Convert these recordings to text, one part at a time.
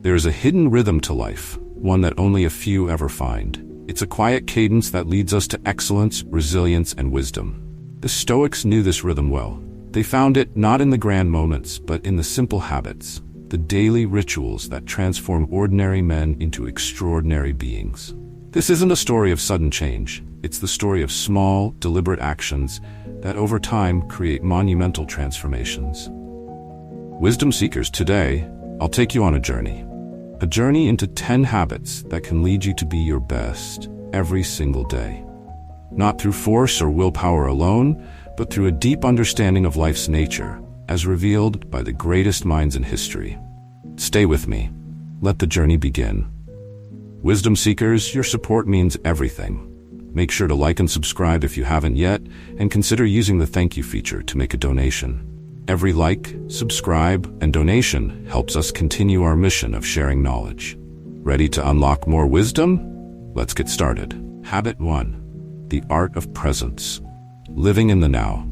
There is a hidden rhythm to life, one that only a few ever find. It's a quiet cadence that leads us to excellence, resilience, and wisdom. The Stoics knew this rhythm well. They found it not in the grand moments, but in the simple habits, the daily rituals that transform ordinary men into extraordinary beings. This isn't a story of sudden change. It's the story of small, deliberate actions that over time create monumental transformations. Wisdom seekers, today, I'll take you on a journey. A journey into 10 habits that can lead you to be your best every single day. Not through force or willpower alone, but through a deep understanding of life's nature, as revealed by the greatest minds in history. Stay with me. Let the journey begin. Wisdom seekers, your support means everything. Make sure to like and subscribe if you haven't yet, and consider using the thank you feature to make a donation. Every like, subscribe, and donation helps us continue our mission of sharing knowledge. Ready to unlock more wisdom? Let's get started. Habit 1. The art of presence. Living in the now.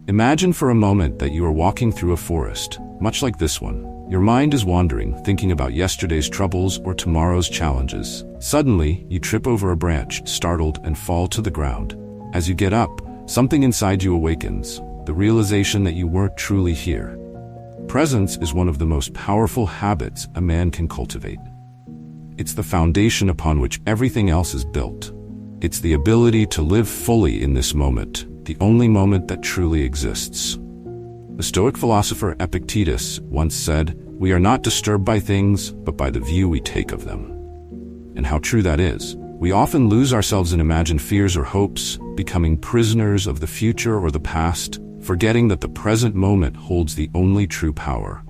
Imagine for a moment that you are walking through a forest, much like this one. Your mind is wandering, thinking about yesterday's troubles or tomorrow's challenges. Suddenly, you trip over a branch, startled, and fall to the ground. As you get up, something inside you awakens, the realization that you weren't truly here. Presence is one of the most powerful habits a man can cultivate. It's the foundation upon which everything else is built. It's the ability to live fully in this moment, the only moment that truly exists. The Stoic philosopher Epictetus once said, "We are not disturbed by things, but by the view we take of them." And how true that is. We often lose ourselves in imagined fears or hopes, becoming prisoners of the future or the past, forgetting that the present moment holds the only true power.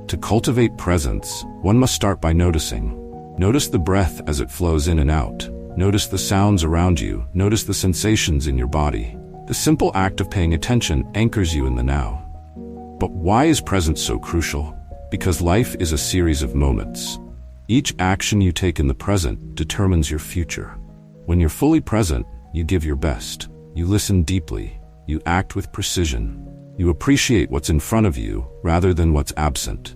To cultivate presence, one must start by noticing. Notice the breath as it flows in and out. Notice the sounds around you. Notice the sensations in your body. The simple act of paying attention anchors you in the now. But why is presence so crucial? Because life is a series of moments. Each action you take in the present determines your future. When you're fully present, you give your best. You listen deeply. You act with precision. You appreciate what's in front of you rather than what's absent.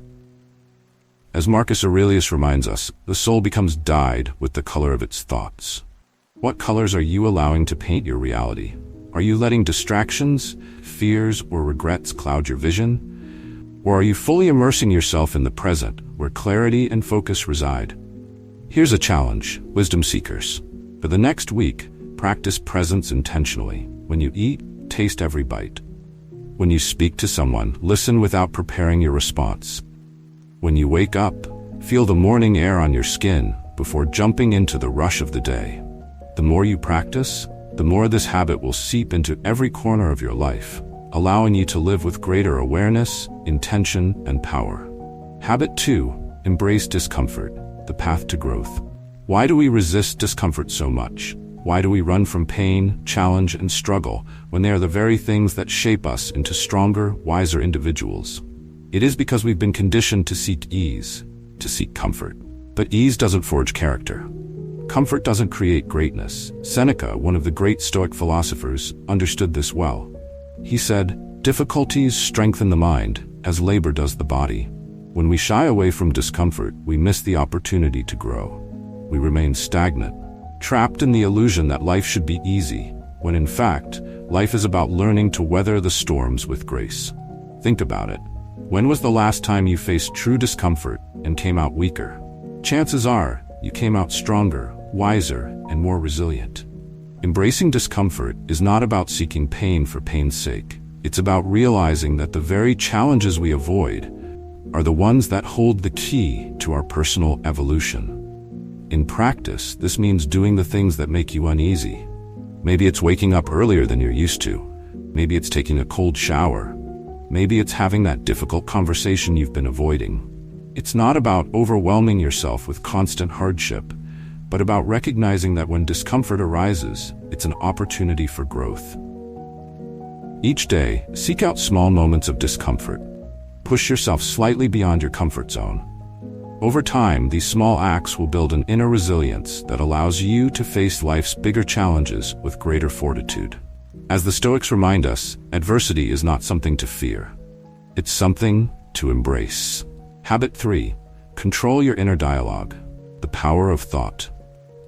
As Marcus Aurelius reminds us, the soul becomes dyed with the color of its thoughts. What colors are you allowing to paint your reality? Are you letting distractions, fears, or regrets cloud your vision? Or are you fully immersing yourself in the present, where clarity and focus reside? Here's a challenge, wisdom seekers. For the next week, practice presence intentionally. When you eat, taste every bite. When you speak to someone, listen without preparing your response. When you wake up, feel the morning air on your skin before jumping into the rush of the day. The more you practice, the more this habit will seep into every corner of your life, allowing you to live with greater awareness, intention, and power. Habit 2. Embrace discomfort, the path to growth. Why do we resist discomfort so much? Why do we run from pain, challenge, and struggle when they are the very things that shape us into stronger, wiser individuals? It is because we've been conditioned to seek ease, to seek comfort. But ease doesn't forge character. Comfort doesn't create greatness. Seneca, one of the great Stoic philosophers, understood this well. He said, "Difficulties strengthen the mind, as labor does the body." When we shy away from discomfort, we miss the opportunity to grow. We remain stagnant, trapped in the illusion that life should be easy, when in fact, life is about learning to weather the storms with grace. Think about it. When was the last time you faced true discomfort and came out weaker? Chances are, you came out stronger, wiser, and more resilient. Embracing discomfort is not about seeking pain for pain's sake. It's about realizing that the very challenges we avoid are the ones that hold the key to our personal evolution. In practice, this means doing the things that make you uneasy. Maybe it's waking up earlier than you're used to. Maybe it's taking a cold shower. Maybe it's having that difficult conversation you've been avoiding. It's not about overwhelming yourself with constant hardship, but about recognizing that when discomfort arises, it's an opportunity for growth. Each day, seek out small moments of discomfort. Push yourself slightly beyond your comfort zone. Over time, these small acts will build an inner resilience that allows you to face life's bigger challenges with greater fortitude. As the Stoics remind us, adversity is not something to fear. It's something to embrace. Habit 3. Control your inner dialogue. The power of thought.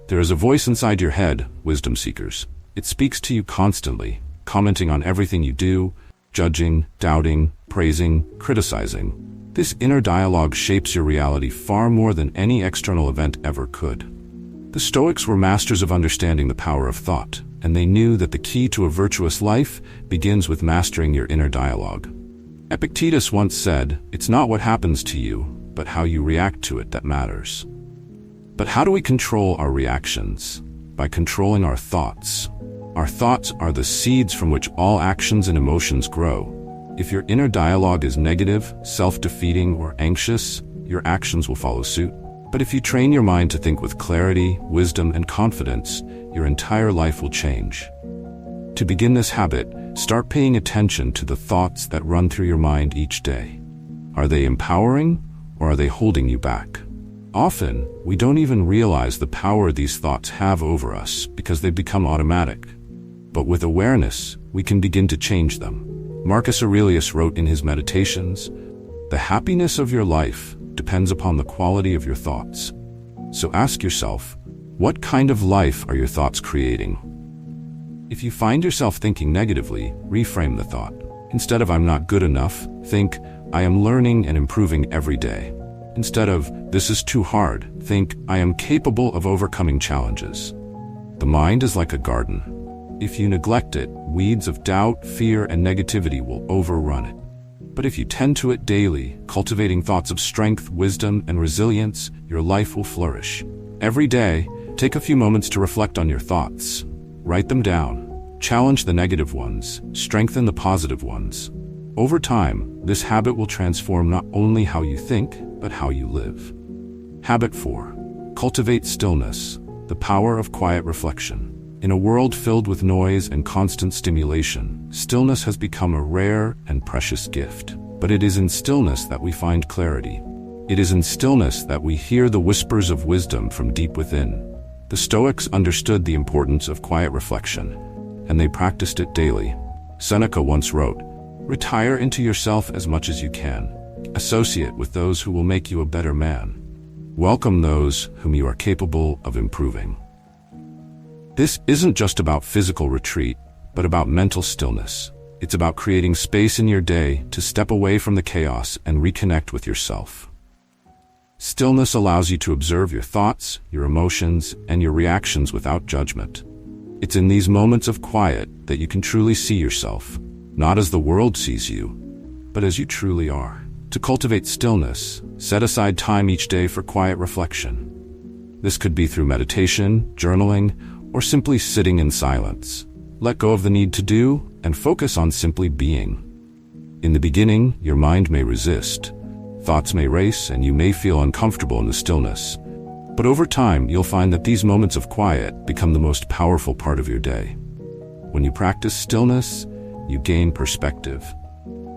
There is a voice inside your head, wisdom seekers. It speaks to you constantly, commenting on everything you do, judging, doubting, praising, criticizing. This inner dialogue shapes your reality far more than any external event ever could. The Stoics were masters of understanding the power of thought, and they knew that the key to a virtuous life begins with mastering your inner dialogue. Epictetus once said, "It's not what happens to you, but how you react to it that matters." But how do we control our reactions? By controlling our thoughts. Our thoughts are the seeds from which all actions and emotions grow. If your inner dialogue is negative, self-defeating, or anxious, your actions will follow suit. But if you train your mind to think with clarity, wisdom, and confidence, your entire life will change. To begin this habit, start paying attention to the thoughts that run through your mind each day. Are they empowering, or are they holding you back? Often, we don't even realize the power these thoughts have over us because they become automatic. But with awareness, we can begin to change them. Marcus Aurelius wrote in his Meditations, "The happiness of your life depends upon the quality of your thoughts." So ask yourself, what kind of life are your thoughts creating? If you find yourself thinking negatively, reframe the thought. Instead of "I'm not good enough," think "I am learning and improving every day." Instead of "this is too hard," think "I am capable of overcoming challenges." The mind is like a garden. If you neglect it, weeds of doubt, fear, and negativity will overrun it. But if you tend to it daily, cultivating thoughts of strength, wisdom, and resilience, your life will flourish. Every day, take a few moments to reflect on your thoughts. Write them down. Challenge the negative ones. Strengthen the positive ones. Over time, this habit will transform not only how you think, but how you live. Habit 4. Cultivate stillness. The power of quiet reflection. In a world filled with noise and constant stimulation, stillness has become a rare and precious gift. But it is in stillness that we find clarity. It is in stillness that we hear the whispers of wisdom from deep within. The Stoics understood the importance of quiet reflection, and they practiced it daily. Seneca once wrote, "Retire into yourself as much as you can. Associate with those who will make you a better man. Welcome those whom you are capable of improving." This isn't just about physical retreat, but about mental stillness. It's about creating space in your day to step away from the chaos and reconnect with yourself. Stillness allows you to observe your thoughts, your emotions, and your reactions without judgment. It's in these moments of quiet that you can truly see yourself, not as the world sees you, but as you truly are. To cultivate stillness, set aside time each day for quiet reflection. This could be through meditation, journaling, or simply sitting in silence. Let go of the need to do and focus on simply being. In the beginning, your mind may resist. Thoughts may race and you may feel uncomfortable in the stillness. But over time, you'll find that these moments of quiet become the most powerful part of your day. When you practice stillness, you gain perspective.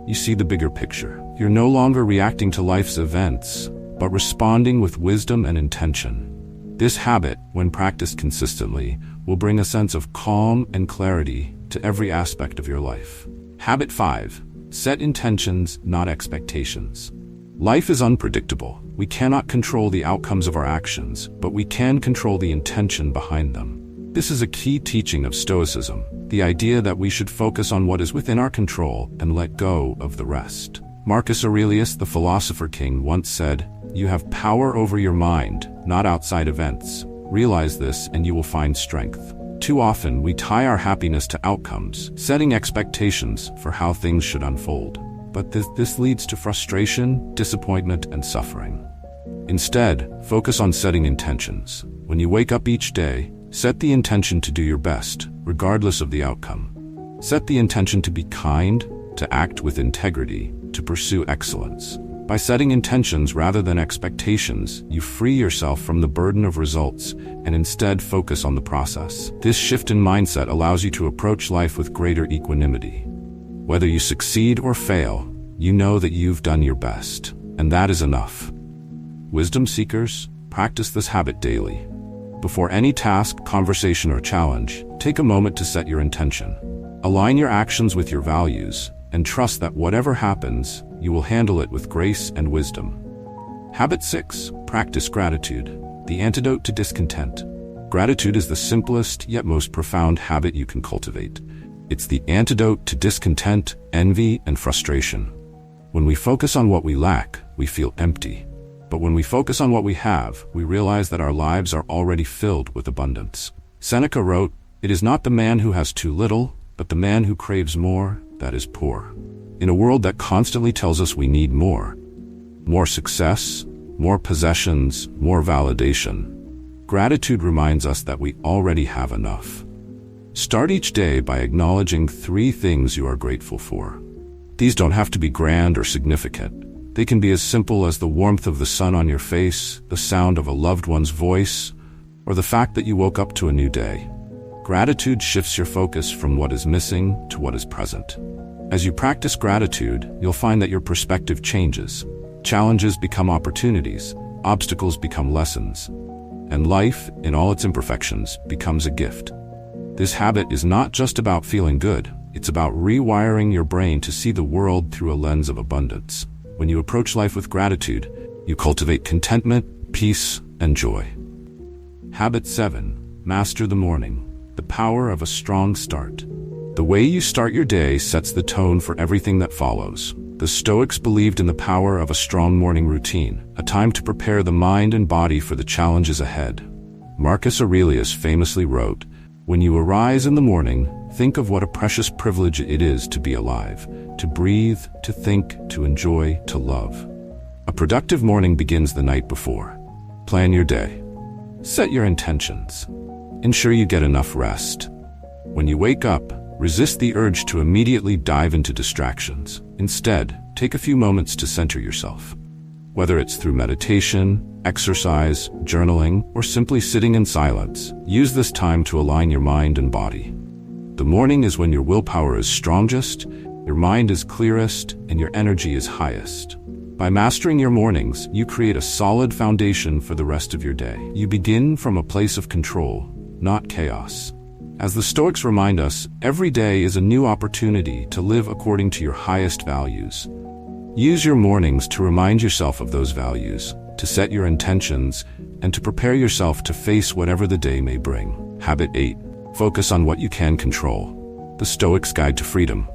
You see the bigger picture. You're no longer reacting to life's events, but responding with wisdom and intention. This habit, when practiced consistently, will bring a sense of calm and clarity to every aspect of your life. Habit 5. Set intentions, not expectations. Life is unpredictable. We cannot control the outcomes of our actions, but we can control the intention behind them. This is a key teaching of Stoicism, the idea that we should focus on what is within our control and let go of the rest. Marcus Aurelius, the philosopher king, once said, "You have power over your mind, not outside events. Realize this and you will find strength." Too often, we tie our happiness to outcomes, setting expectations for how things should unfold. But this leads to frustration, disappointment, and suffering. Instead, focus on setting intentions. When you wake up each day, set the intention to do your best, regardless of the outcome. Set the intention to be kind, to act with integrity, to pursue excellence. By setting intentions rather than expectations, you free yourself from the burden of results and instead focus on the process. This shift in mindset allows you to approach life with greater equanimity. Whether you succeed or fail, you know that you've done your best, and that is enough. Wisdom seekers, practice this habit daily. Before any task, conversation, or challenge, take a moment to set your intention. Align your actions with your values, and trust that whatever happens, you will handle it with grace and wisdom. Habit 6. Practice gratitude. The antidote to discontent. Gratitude is the simplest yet most profound habit you can cultivate. It's the antidote to discontent, envy, and frustration. When we focus on what we lack, we feel empty. But when we focus on what we have, we realize that our lives are already filled with abundance. Seneca wrote, "It is not the man who has too little, but the man who craves more that is poor." In a world that constantly tells us we need more success, more possessions, more validation, gratitude reminds us that we already have enough. Start each day by acknowledging 3 things you are grateful for. These don't have to be grand or significant. They can be as simple as the warmth of the sun on your face, the sound of a loved one's voice, or the fact that you woke up to a new day. Gratitude shifts your focus from what is missing to what is present. As you practice gratitude, you'll find that your perspective changes. Challenges become opportunities, obstacles become lessons, and life, in all its imperfections, becomes a gift. This habit is not just about feeling good, it's about rewiring your brain to see the world through a lens of abundance. When you approach life with gratitude, you cultivate contentment, peace, and joy. Habit 7. Master the morning. The power of a strong start. The way you start your day sets the tone for everything that follows. The Stoics believed in the power of a strong morning routine, a time to prepare the mind and body for the challenges ahead. Marcus Aurelius famously wrote, "When you arise in the morning, think of what a precious privilege it is to be alive, to breathe, to think, to enjoy, to love." A productive morning begins the night before. Plan your day. Set your intentions. Ensure you get enough rest. When you wake up, resist the urge to immediately dive into distractions. Instead, take a few moments to center yourself. Whether it's through meditation, exercise, journaling, or simply sitting in silence, use this time to align your mind and body. The morning is when your willpower is strongest, your mind is clearest, and your energy is highest. By mastering your mornings, you create a solid foundation for the rest of your day. You begin from a place of control, not chaos. As the Stoics remind us, every day is a new opportunity to live according to your highest values. Use your mornings to remind yourself of those values, to set your intentions, and to prepare yourself to face whatever the day may bring. Habit 8. Focus on what you can control. The Stoics' Guide to Freedom.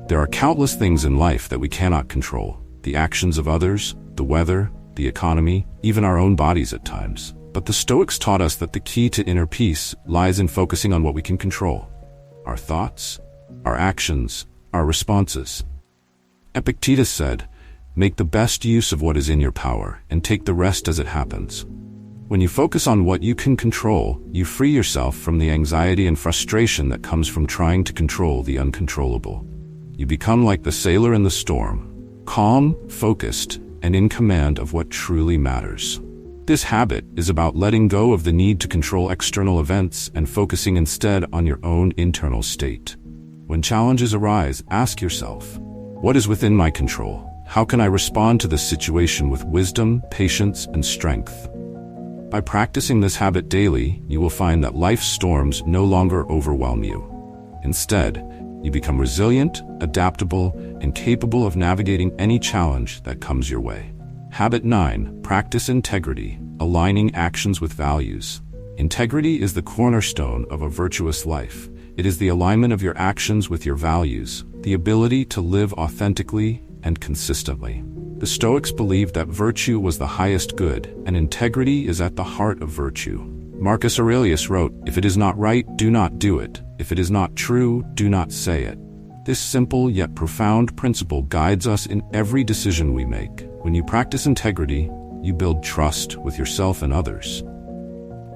There are countless things in life that we cannot control. The actions of others, the weather, the economy, even our own bodies at times. But the Stoics taught us that the key to inner peace lies in focusing on what we can control. Our thoughts, our actions, our responses. Epictetus said, "Make the best use of what is in your power, and take the rest as it happens." When you focus on what you can control, you free yourself from the anxiety and frustration that comes from trying to control the uncontrollable. You become like the sailor in the storm, calm, focused, and in command of what truly matters. This habit is about letting go of the need to control external events and focusing instead on your own internal state. When challenges arise, ask yourself, what is within my control? How can I respond to this situation with wisdom, patience, and strength? By practicing this habit daily, you will find that life's storms no longer overwhelm you. Instead, you become resilient, adaptable, and capable of navigating any challenge that comes your way. Habit 9. Practice integrity, aligning actions with values. Integrity is the cornerstone of a virtuous life. It is the alignment of your actions with your values, the ability to live authentically and consistently. The Stoics believed that virtue was the highest good, and integrity is at the heart of virtue. Marcus Aurelius wrote, "If it is not right, do not do it. If it is not true, do not say it." This simple yet profound principle guides us in every decision we make. When you practice integrity, you build trust with yourself and others.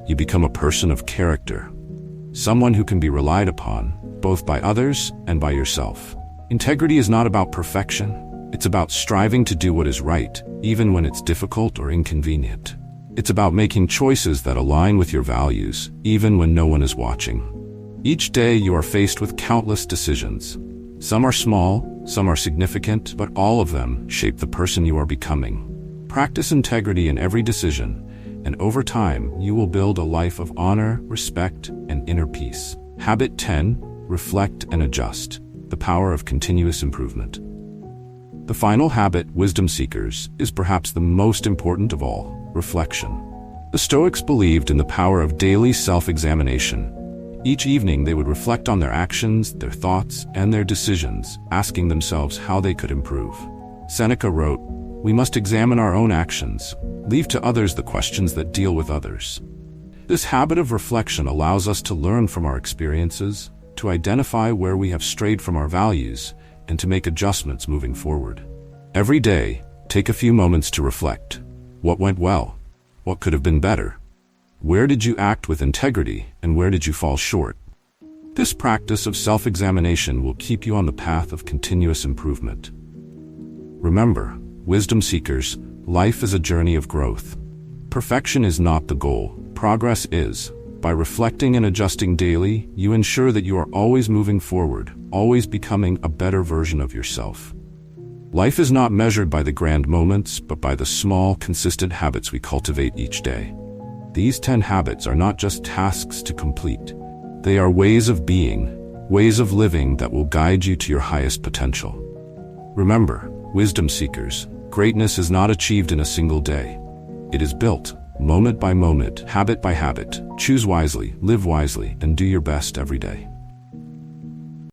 You become a person of character, someone who can be relied upon, both by others and by yourself. Integrity is not about perfection. It's about striving to do what is right, even when it's difficult or inconvenient. It's about making choices that align with your values, even when no one is watching. Each day you are faced with countless decisions. Some are small, some are significant, but all of them shape the person you are becoming. Practice integrity in every decision, and over time, you will build a life of honor, respect, and inner peace. Habit 10. Reflect and adjust. The power of continuous improvement. The final habit, wisdom seekers, is perhaps the most important of all: reflection. The Stoics believed in the power of daily self-examination. Each evening they would reflect on their actions, their thoughts, and their decisions, asking themselves how they could improve. Seneca wrote, "We must examine our own actions, leave to others the questions that deal with others." This habit of reflection allows us to learn from our experiences, to identify where we have strayed from our values, and to make adjustments moving forward. Every day, take a few moments to reflect. What went well? What could have been better? Where did you act with integrity, and where did you fall short? This practice of self-examination will keep you on the path of continuous improvement. Remember, wisdom seekers, life is a journey of growth. Perfection is not the goal, progress is. By reflecting and adjusting daily, you ensure that you are always moving forward, always becoming a better version of yourself. Life is not measured by the grand moments, but by the small, consistent habits we cultivate each day. These 10 habits are not just tasks to complete. They are ways of being, ways of living that will guide you to your highest potential. Remember, wisdom seekers, greatness is not achieved in a single day. It is built, moment by moment, habit by habit. Choose wisely, live wisely, and do your best every day.